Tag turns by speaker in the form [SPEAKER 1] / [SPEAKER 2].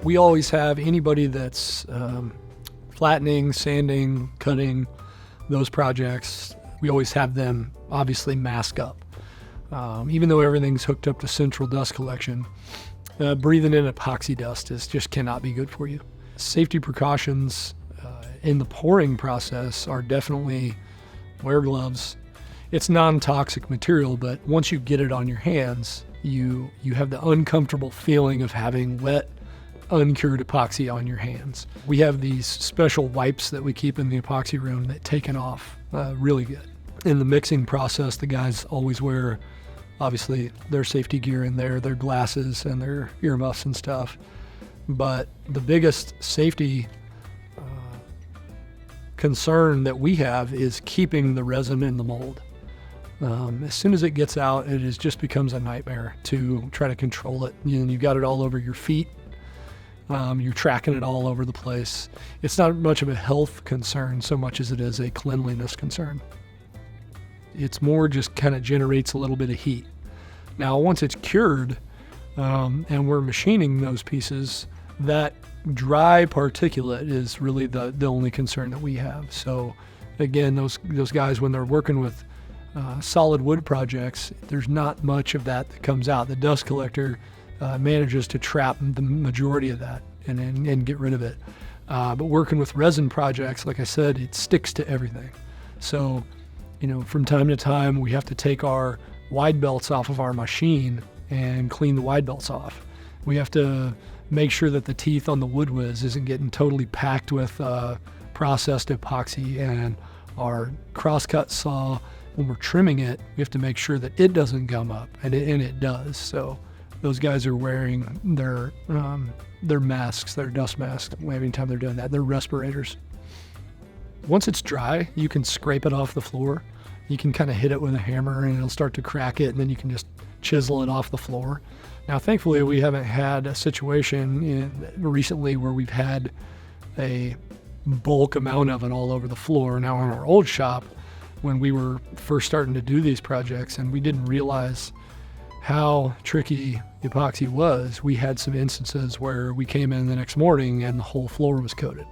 [SPEAKER 1] We always have anybody that's flattening, sanding, cutting, those projects, we always have them obviously mask up. Even though everything's hooked up to central dust collection, breathing in epoxy dust just cannot be good for you. Safety precautions in the pouring process are definitely wear gloves. It's non-toxic material, but once you get it on your hands, you have the uncomfortable feeling of having wet, uncured epoxy on your hands. We have these special wipes that we keep in the epoxy room that take it off really good. In the mixing process, the guys always wear, obviously, their safety gear in there, their glasses and their earmuffs and stuff. But the biggest safety concern that we have is keeping the resin in the mold. As soon as it gets out, just becomes a nightmare to try to control it. You've got it all over your feet. You're tracking it all over the place. It's not much of a health concern so much as it is a cleanliness concern. It's more just kind of generates a little bit of heat. Now, once it's cured and we're machining those pieces, that dry particulate is really the only concern that we have. So again, those guys, when they're working with solid wood projects, there's not much of that comes out. The dust collector manages to trap the majority of that and get rid of it. But working with resin projects, like I said, it sticks to everything. So, from time to time, we have to take our wide belts off of our machine and clean the wide belts off. We have to make sure that the teeth on the wood whiz isn't getting totally packed with processed epoxy, and our crosscut saw, when we're trimming it, we have to make sure that it doesn't gum up, and it does. So those guys are wearing their masks, their dust masks, every time they're doing that. They're respirators. Once it's dry, you can scrape it off the floor. You can kind of hit it with a hammer and it'll start to crack it, and then you can just chisel it off the floor. Now, thankfully, we haven't had a situation recently where we've had a bulk amount of it all over the floor. Now, in our old shop, when we were first starting to do these projects and we didn't realize how tricky epoxy was, we had some instances where we came in the next morning and the whole floor was coated.